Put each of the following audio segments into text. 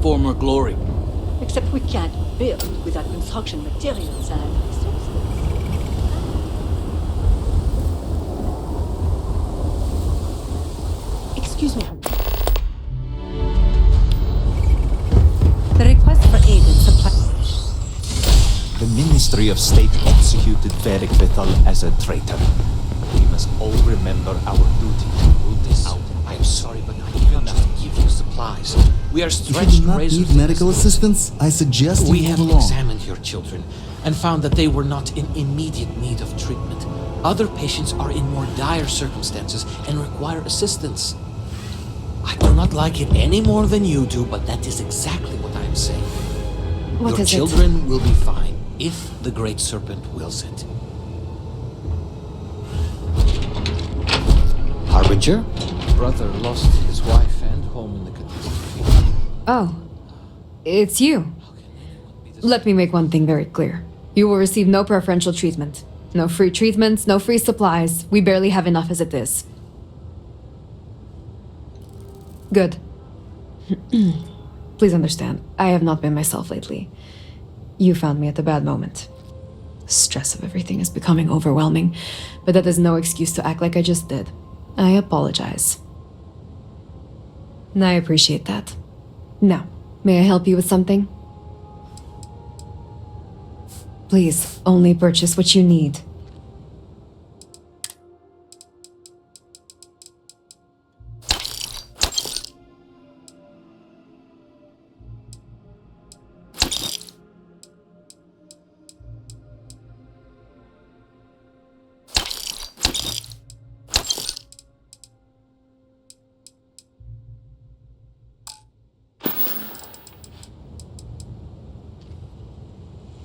former glory. Except we can't build without construction materials and resources. Excuse me. The request for aid and supply. The Ministry of State executed Varric Vithal as a traitor. We must all remember our duty to rule this out. I am sorry, but I cannot give you supplies. We are If stretched you do not razors need thin medical as assistance, I suggest We you have move along. examined your children and found that they were not in immediate need of treatment. Other patients are in more dire circumstances and require assistance. I do not like it any more than you do, but that is exactly what I am saying. What Your is it? children will be fine if the Great Serpent wills it. Harbinger? Brother lost his wife and home in the catastrophe. Oh, it's you. Let me make one thing very clear. You will receive no preferential treatment. No free treatments, no free supplies. We barely have enough as it is. Good. Please understand, I have not been myself lately. You found me at a bad moment. The stress of everything is becoming overwhelming, but that is no excuse to act like I just did. I apologize. I appreciate that. Now, may I help you with something? Please, only purchase what you need.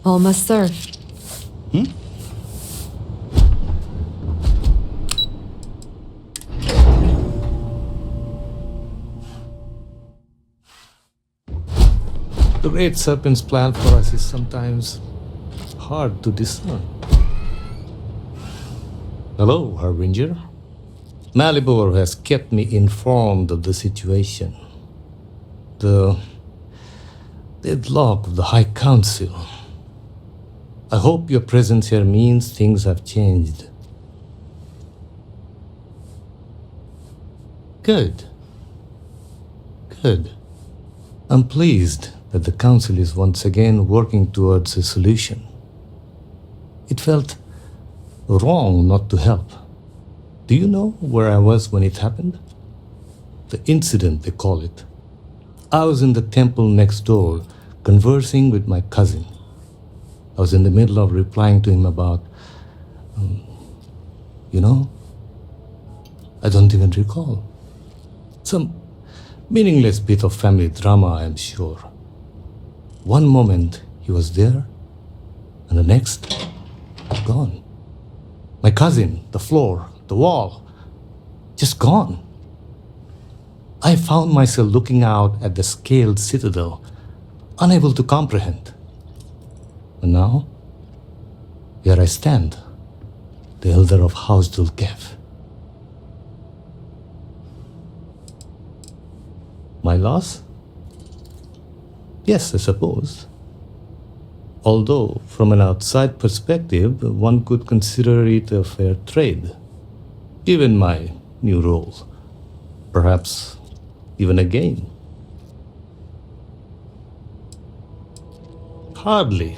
All must serve. The Great Serpent's plan for us is sometimes hard to discern. Hello, Harbinger. Malibor has kept me informed of the situation. The deadlock of the High Council. I hope your presence here means things have changed. Good. Good. I'm pleased that the Council is once again working towards a solution. It felt wrong not to help. Do you know where I was when it happened? The incident, they call it. I was in the temple next door, conversing with my cousin. I was in the middle of replying to him about, I don't even recall. Some meaningless bit of family drama, I am sure. One moment he was there, and the next, gone. My cousin, the floor, the wall, just gone. I found myself looking out at the scaled citadel, unable to comprehend. And now, here I stand, the elder of House Dulkev. My loss? Yes, I suppose. Although, from an outside perspective, one could consider it a fair trade, given my new role. Perhaps even a gain. Hardly.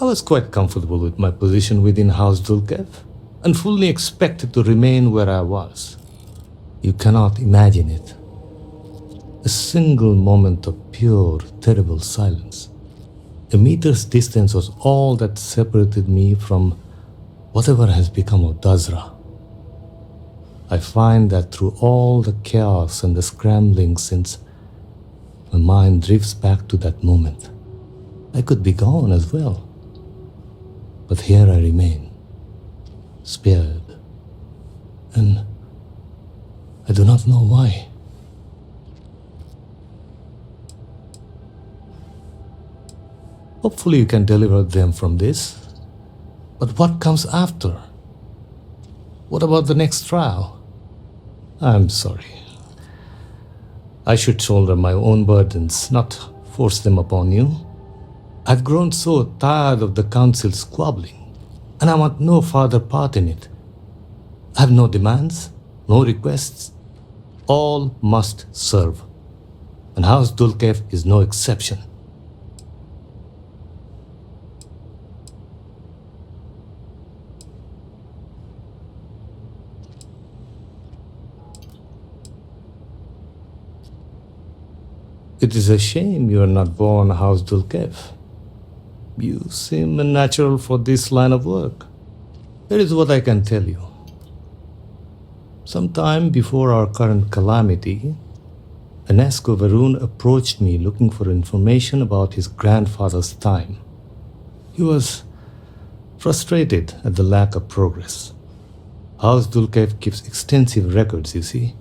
I was quite comfortable with my position within House Dulkev, and fully expected to remain where I was. You cannot imagine it. A single moment of pure, terrible silence. A meter's distance was all that separated me from whatever has become of Dazra. I find that through all the chaos and the scrambling since, my mind drifts back to that moment. I could be gone as well. But here I remain, spared. And I do not know why. Hopefully you can deliver them from this. But what comes after? What about the next trial? I'm sorry. I should shoulder my own burdens, not force them upon you. I've grown so tired of the council squabbling, and I want no further part in it. I have no demands, no requests. All must serve, and House Dulkev is no exception. It is a shame you are not born House Dulkev. You seem unnatural for this line of work. Here is what I can tell you. Sometime before our current calamity, Enesco Varun approached me looking for information about his grandfather's time. He was frustrated at the lack of progress. House Dulkev keeps extensive records, you see.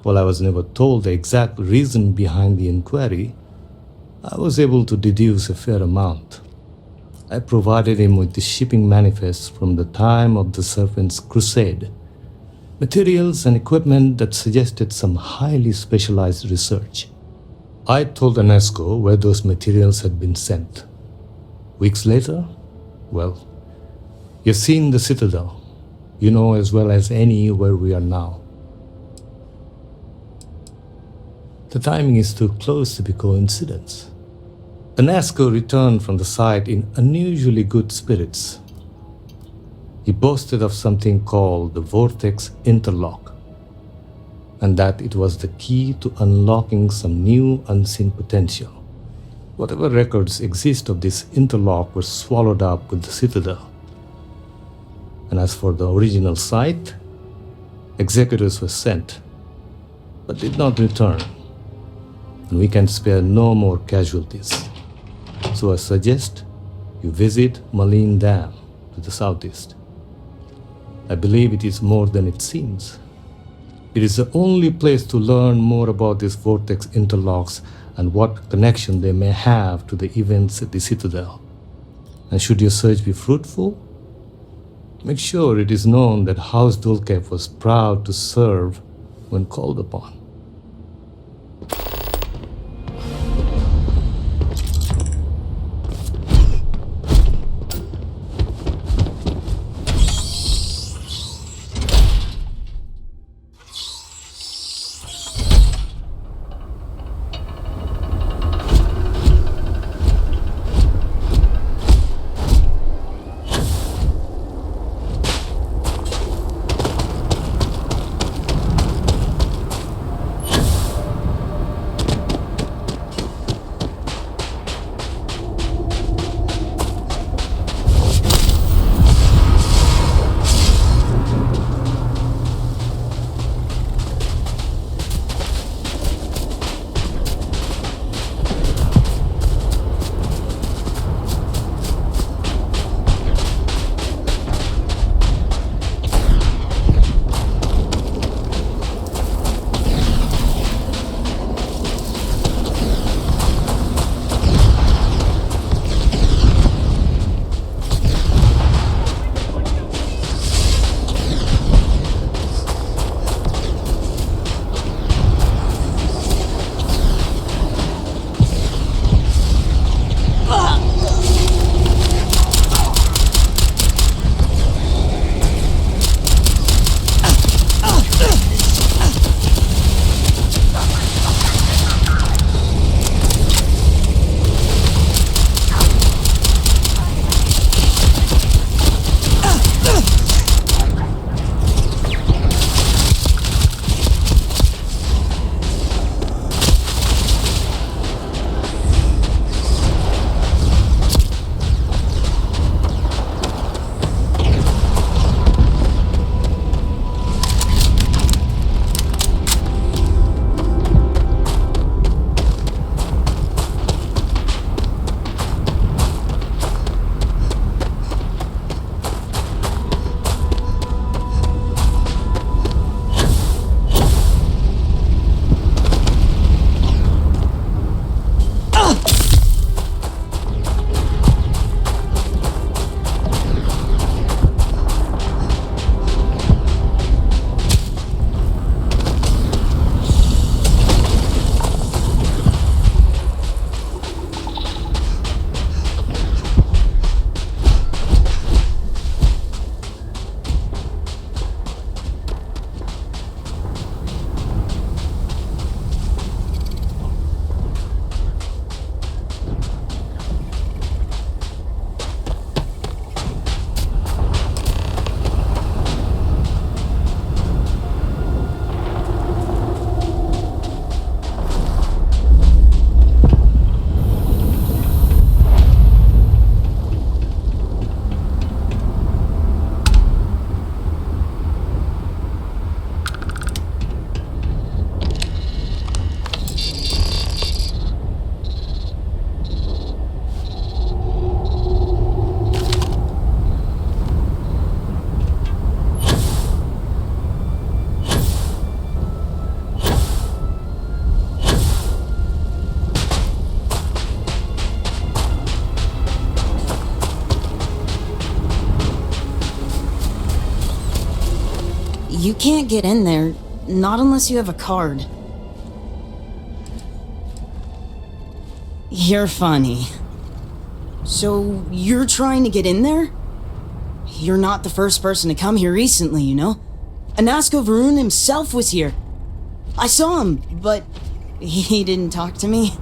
While I was never told the exact reason behind the inquiry, I was able to deduce a fair amount. I provided him with the shipping manifests from the time of the Serpent's Crusade, materials and equipment that suggested some highly specialized research. I told Enesco where those materials had been sent. Weeks later, well, you've seen the Citadel. You know as well as any where we are now. The timing is too close to be coincidence. Enesco returned from the site in unusually good spirits. He boasted of something called the Vortex Interlock, and that it was the key to unlocking some new unseen potential. Whatever records exist of this interlock were swallowed up with the Citadel. And as for the original site, executors were sent, but did not return. And we can spare no more casualties. So I suggest you visit Malin Dam to the southeast. I believe it is more than it seems. It is the only place to learn more about these vortex interlocks and what connection they may have to the events at the Citadel. And should your search be fruitful, make sure it is known that House Dulkev was proud to serve when called upon. You can't get in there, not unless you have a card. You're funny. So, you're trying to get in there? You're not the first person to come here recently, you know? Anasko Varun himself was here. I saw him, but he didn't talk to me.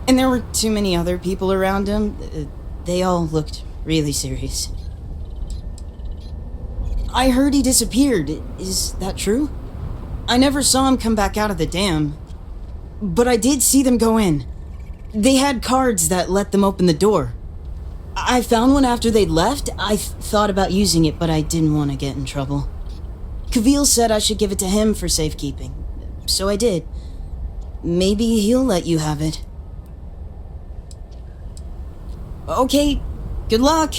And there were too many other people around him. They all looked really serious. I heard he disappeared. Is that true? I never saw him come back out of the dam. But I did see them go in. They had cards that let them open the door. I found one after they'd left. I thought about using it, but I didn't want to get in trouble. Kavil said I should give it to him for safekeeping. So I did. Maybe he'll let you have it. Okay, good luck.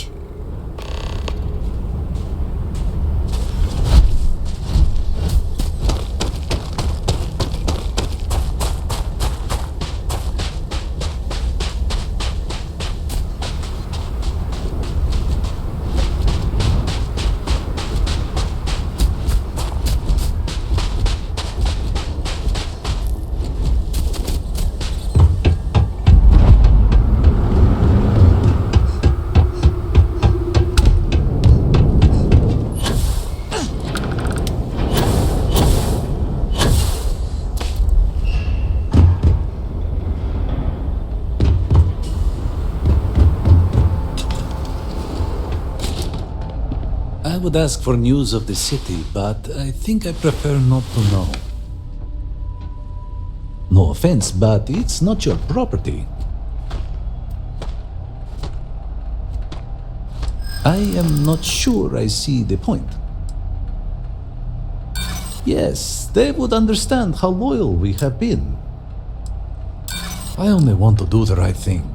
I would ask for news of the city, but I think I prefer not to know. No offense, but it's not your property. I am not sure I see the point. Yes, they would understand how loyal we have been. I only want to do the right thing.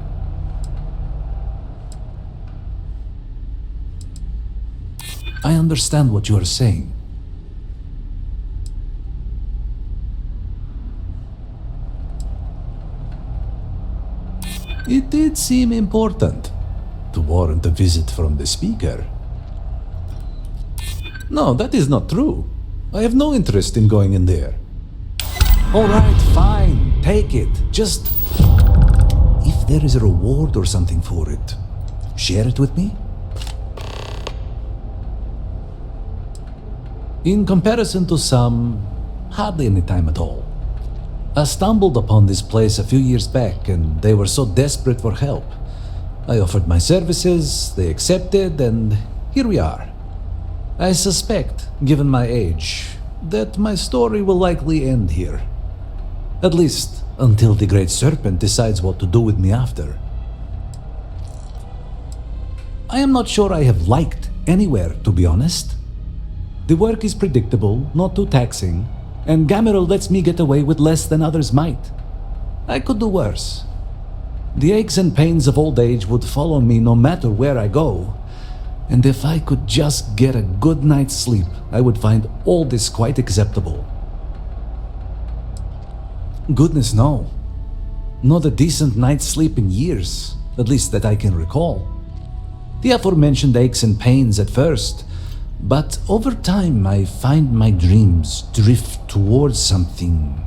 I understand what you are saying. It did seem important to warrant a visit from the speaker. No, that is not true. I have no interest in going in there. All right, fine, take it. Just if there is a reward or something for it, share it with me. In comparison to some, hardly any time at all. I stumbled upon this place a few years back and they were so desperate for help. I offered my services, they accepted, and here we are. I suspect, given my age, that my story will likely end here. At least until the Great Serpent decides what to do with me after. I am not sure I have liked anywhere, to be honest. The work is predictable, not too taxing, and Gamerel lets me get away with less than others might. I could do worse. The aches and pains of old age would follow me no matter where I go, and if I could just get a good night's sleep, I would find all this quite acceptable. Goodness no. Not a decent night's sleep in years, at least that I can recall. The aforementioned aches and pains at first, but over time I find my dreams drift towards something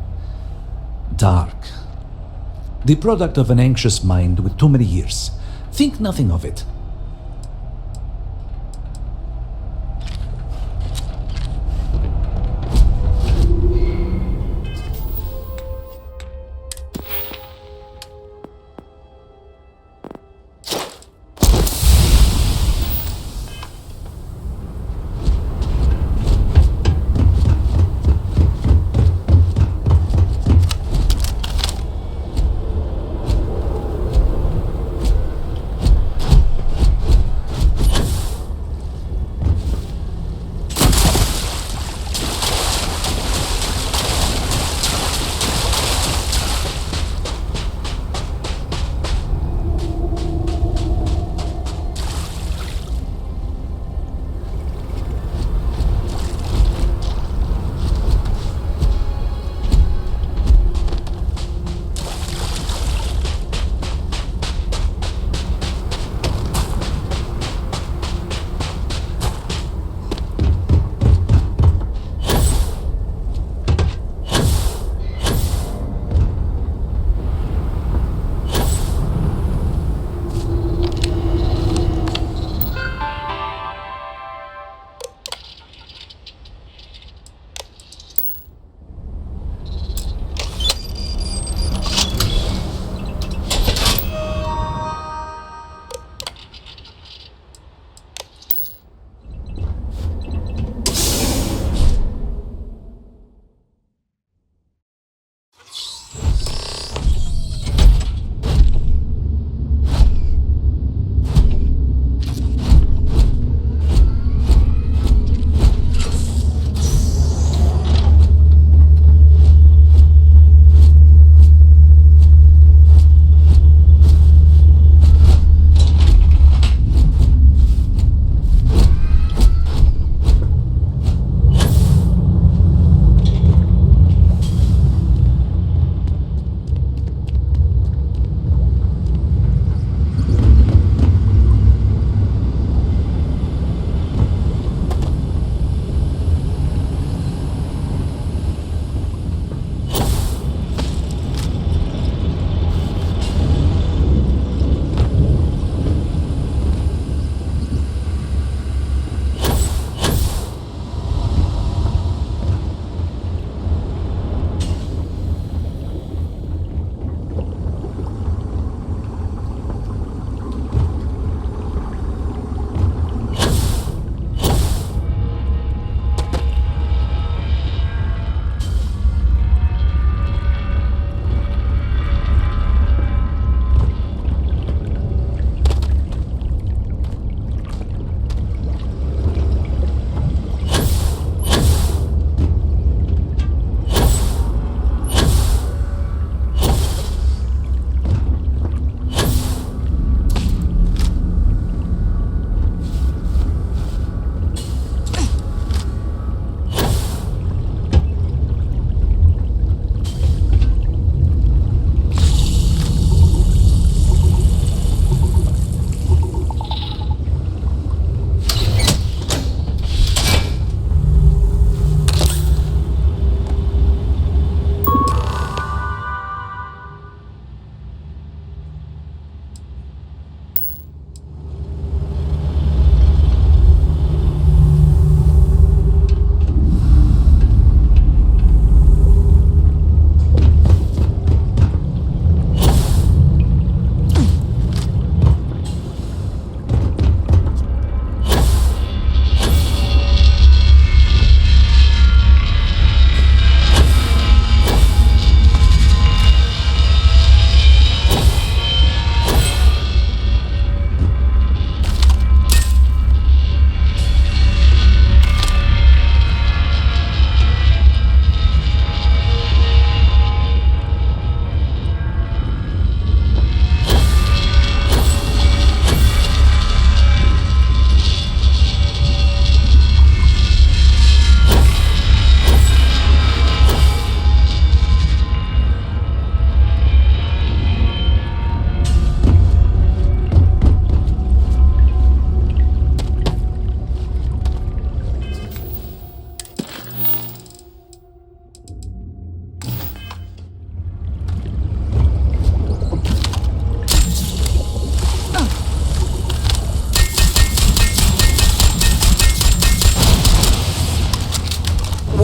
dark. The product of an anxious mind with too many years. Think nothing of it.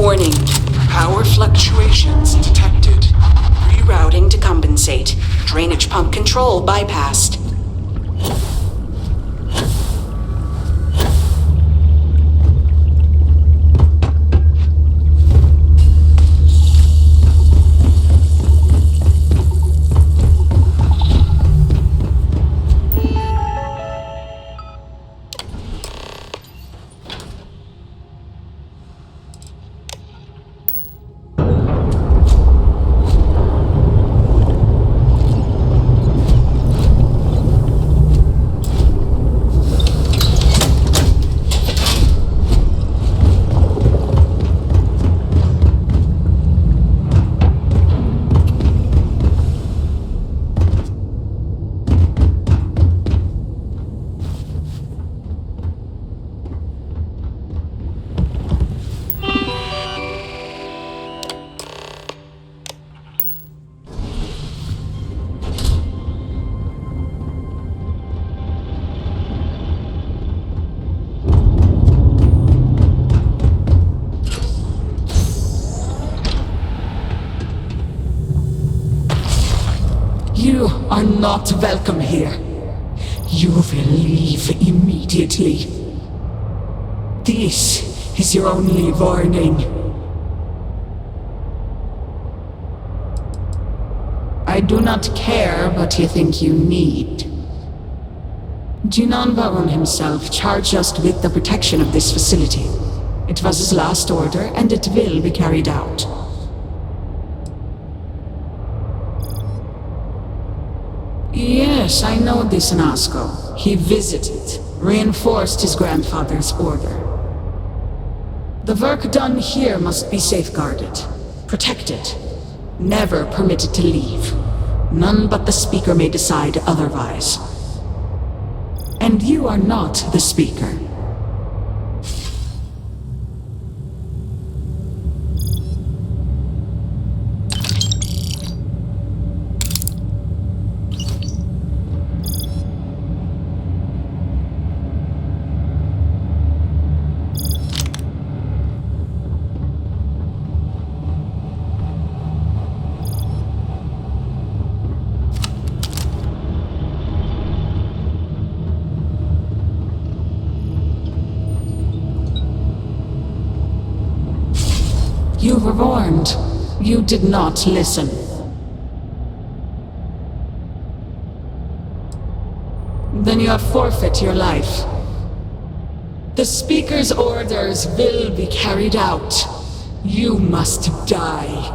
Warning. Power fluctuations detected. Rerouting to compensate. Drainage pump control bypassed. You are not welcome here. You will leave immediately. This is your only warning. I do not care what you think you need. Jinan Baron himself charged us with the protection of this facility. It was his last order, and it will be carried out. Yes, I know this Nazco. He visited, reinforced his grandfather's order. The work done here must be safeguarded, protected, never permitted to leave. None but the Speaker may decide otherwise. And you are not the Speaker. You were warned. You did not listen. Then you have forfeit your life. The Speaker's orders will be carried out. You must die.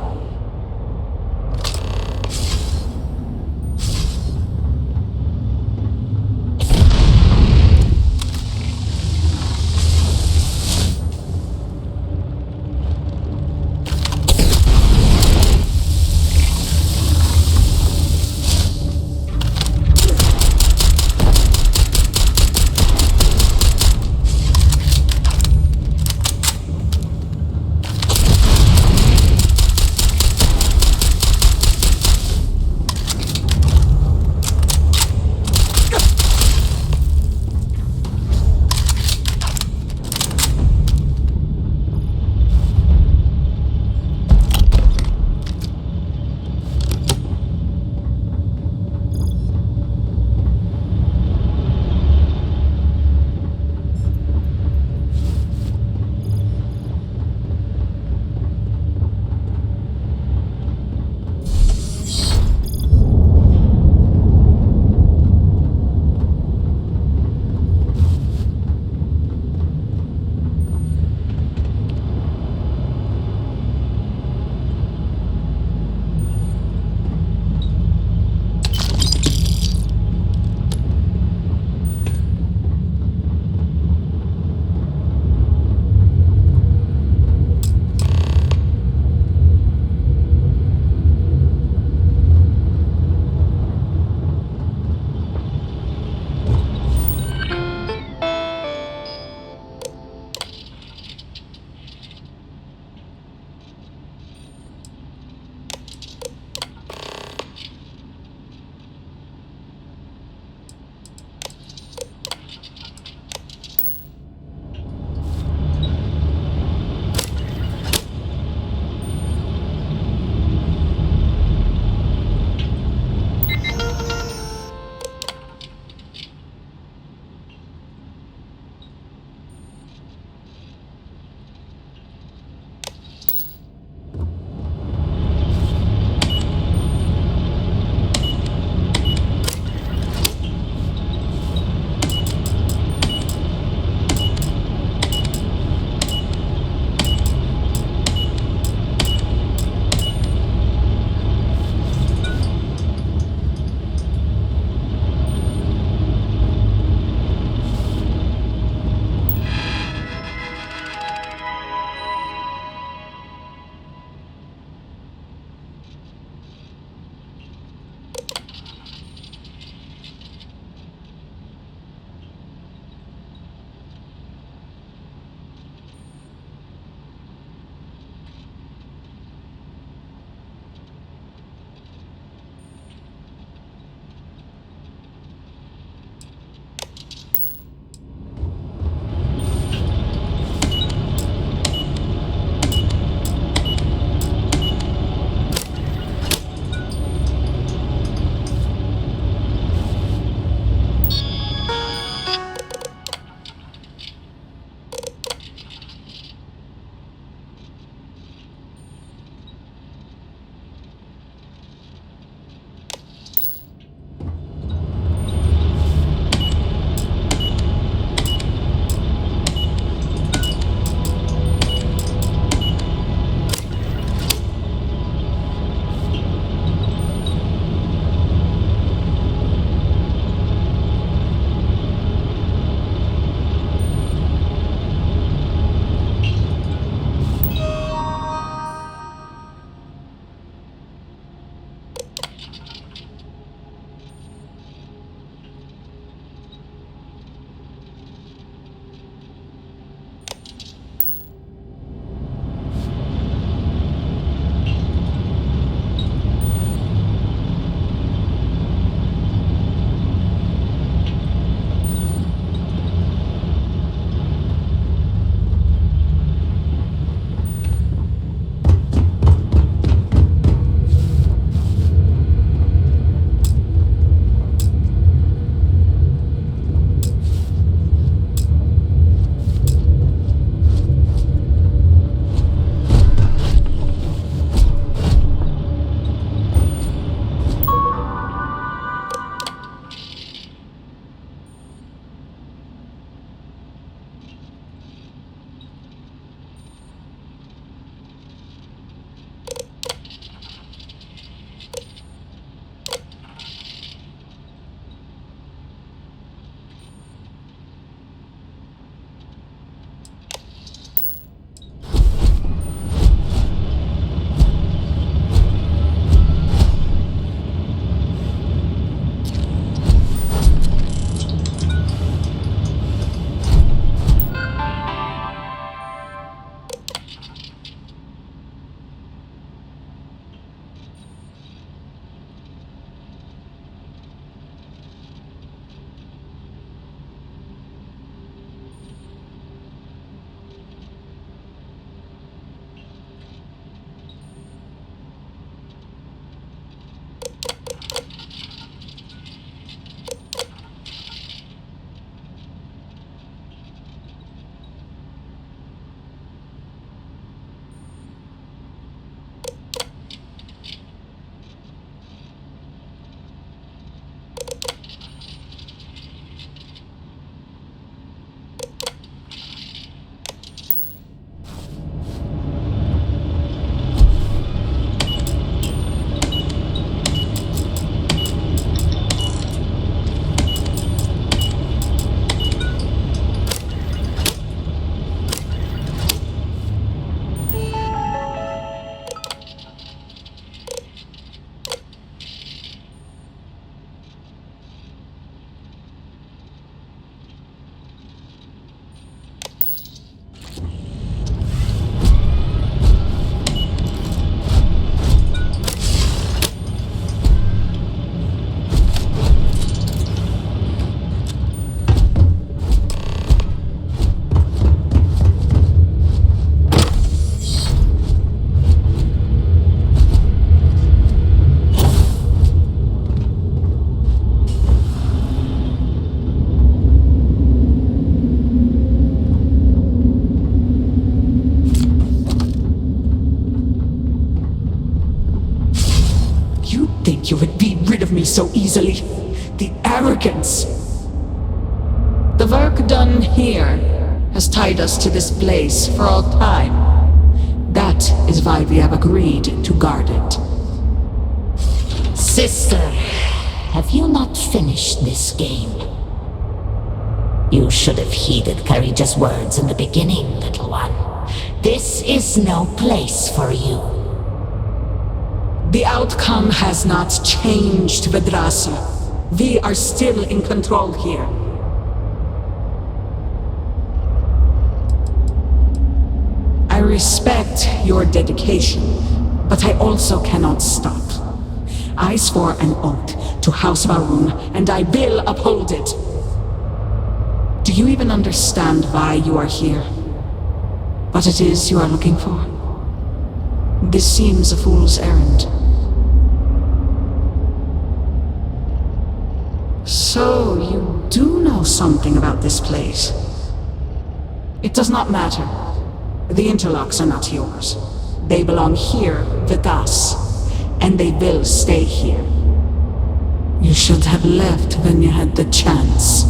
you would be rid of me so easily? The arrogance! The work done here has tied us to this place for all time. That is why we have agreed to guard it. Sister, have you not finished this game? You should have heeded Courageous words in the beginning, little one. This is no place for you. The outcome has not changed, Vedrasa. We are still in control here. I respect your dedication, but I also cannot stop. I swore an oath to House Varun, and I will uphold it. Do you even understand why you are here? What it is you are looking for? This seems a fool's errand. So, you do know something about this place. It does not matter. The interlocks are not yours. They belong here with us, and they will stay here. You should have left when you had the chance.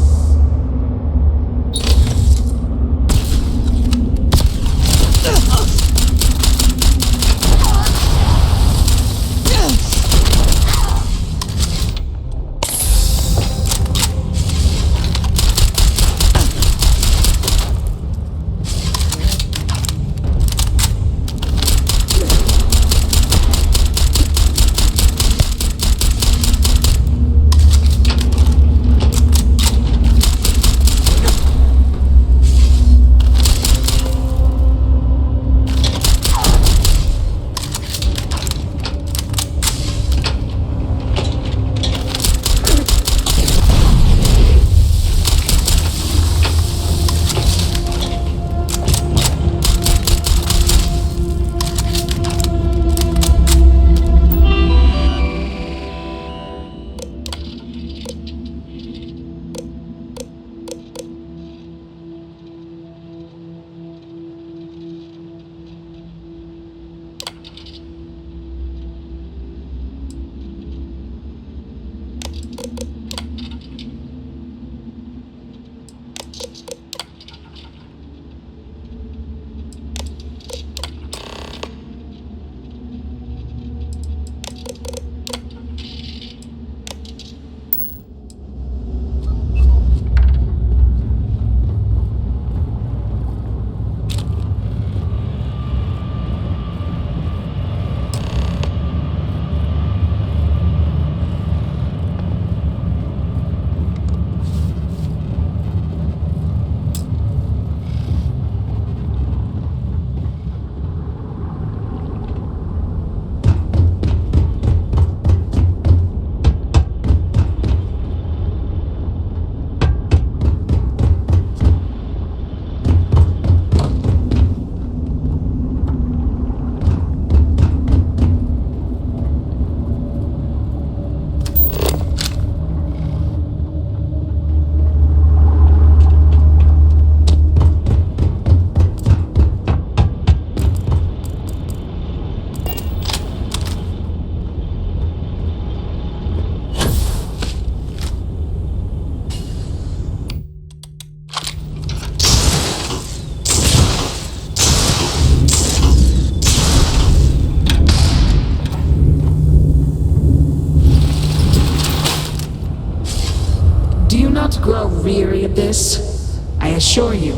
Grow weary of this? I assure you,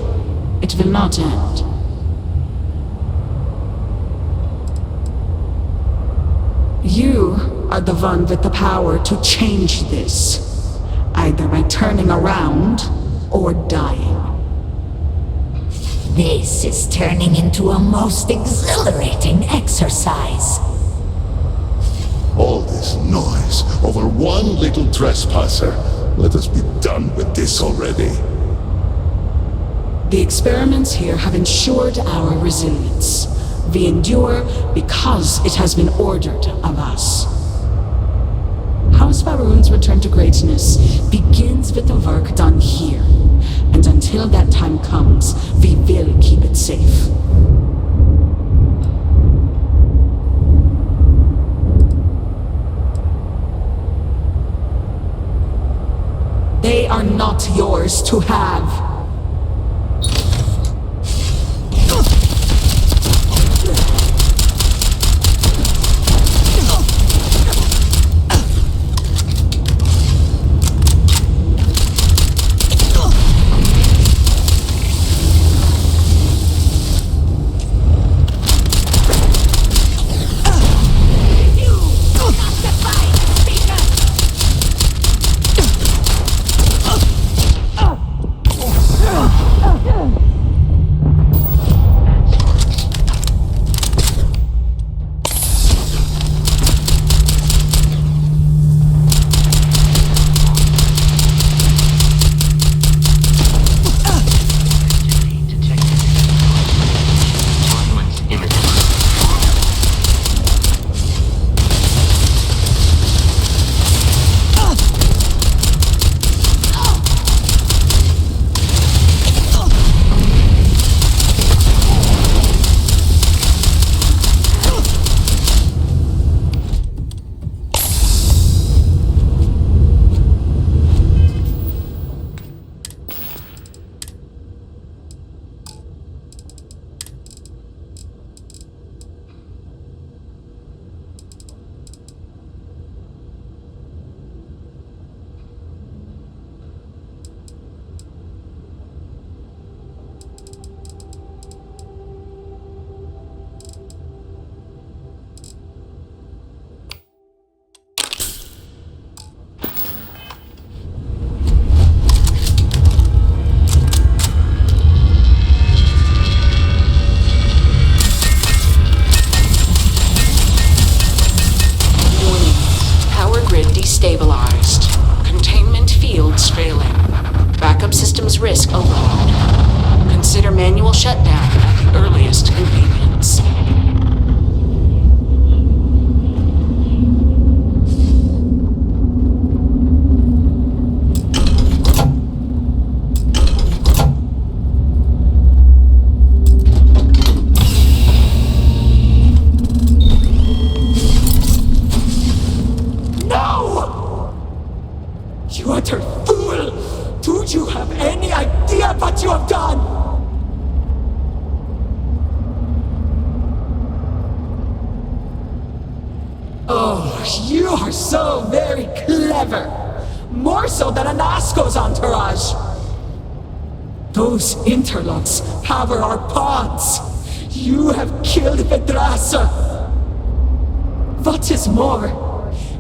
it will not end. You are the one with the power to change this, either by turning around or dying. This is turning into a most exhilarating exercise. All this noise over one little trespasser. Let us be done with this already. The experiments here have ensured our resilience. We endure because it has been ordered of us. House Varun's return to greatness begins with the work done here, and until that time comes, we will keep it safe. yours to have. Stabilized. Containment fields failing. Backup systems risk overload. Consider manual shutdown at the earliest convenience. You utter fool! Do you have any idea what you have done? Oh, you are so very clever! More so than Anasco's entourage! Those interlocks power our pods! You have killed Vedrasa! What is more,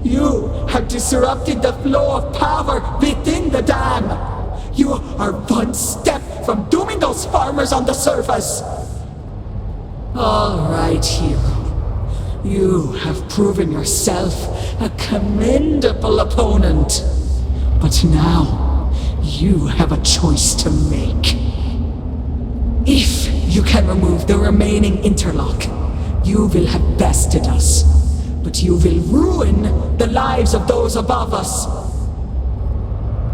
you have disrupted the flow of power within the dam! You are one step from dooming those farmers on the surface! All right, hero. You have proven yourself a commendable opponent. But now, you have a choice to make. If you can remove the remaining interlock, you will have bested us. But you will ruin the lives of those above us.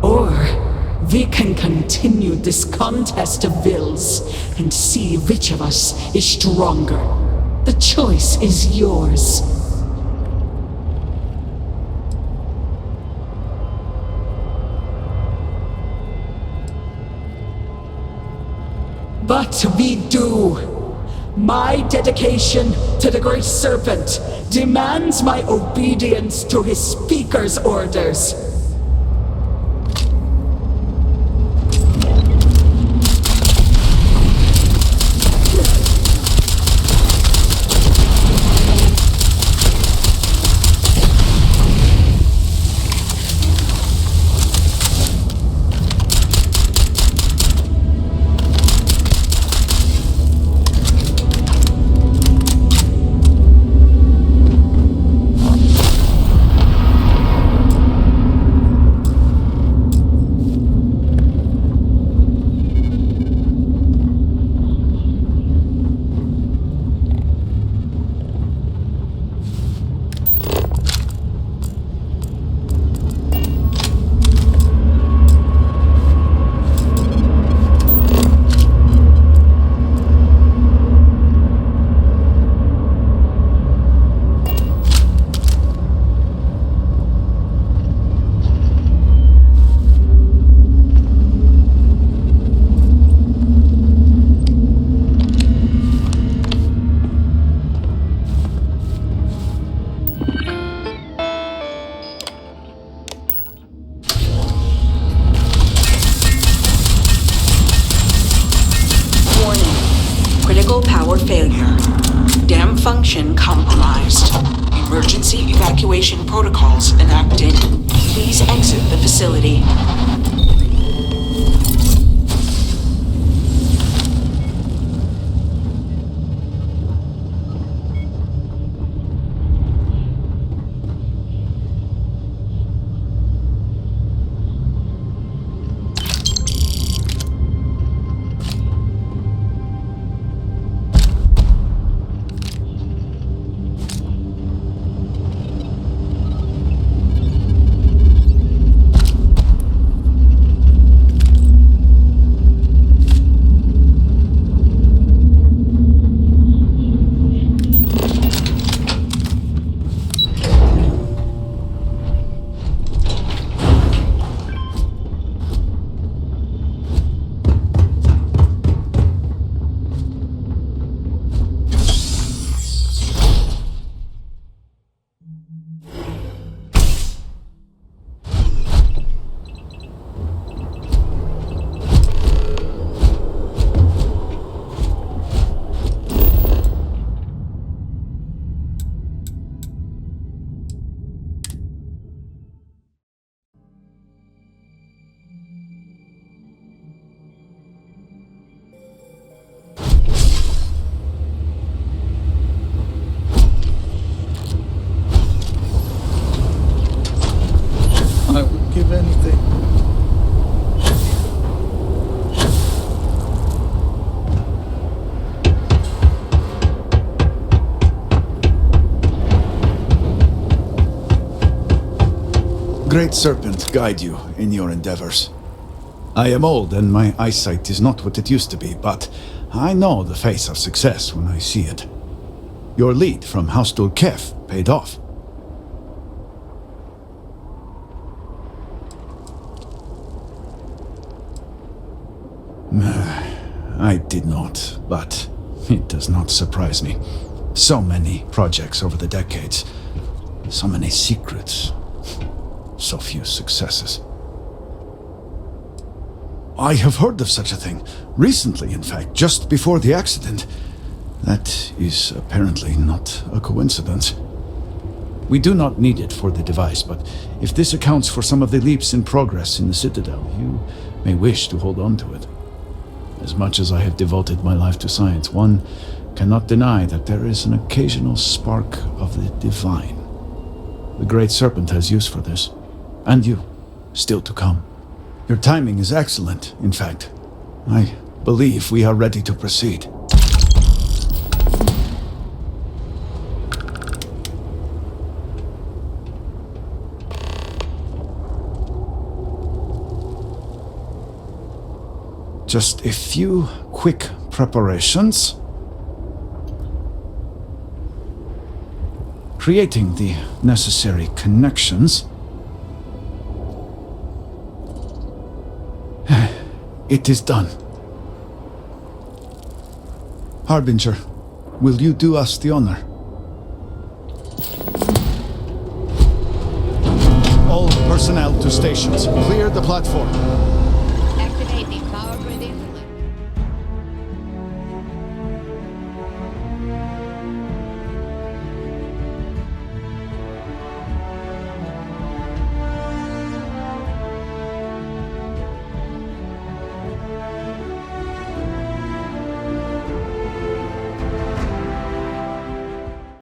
Or we can continue this contest of wills and see which of us is stronger. The choice is yours. But we do. My dedication to the Great Serpent demands my obedience to his speaker's orders. failure. Dam function compromised. Emergency evacuation protocols enacted. Please exit the facility. I would give anything. Great Serpent guide you in your endeavors. I am old and my eyesight is not what it used to be, but I know the face of success when I see it. Your lead from Haustul Kef paid off. I did not, but it does not surprise me. So many projects over the decades, so many secrets, so few successes. I have heard of such a thing. Recently, in fact, just before the accident. That is apparently not a coincidence. We do not need it for the device, but if this accounts for some of the leaps in progress in the Citadel, you may wish to hold on to it. As much as I have devoted my life to science, one cannot deny that there is an occasional spark of the divine. The Great Serpent has use for this. And you, still to come. Your timing is excellent, in fact. I believe we are ready to proceed. Just a few quick preparations. Creating the necessary connections. It is done. Harbinger, will you do us the honor? All personnel to stations. Clear the platform.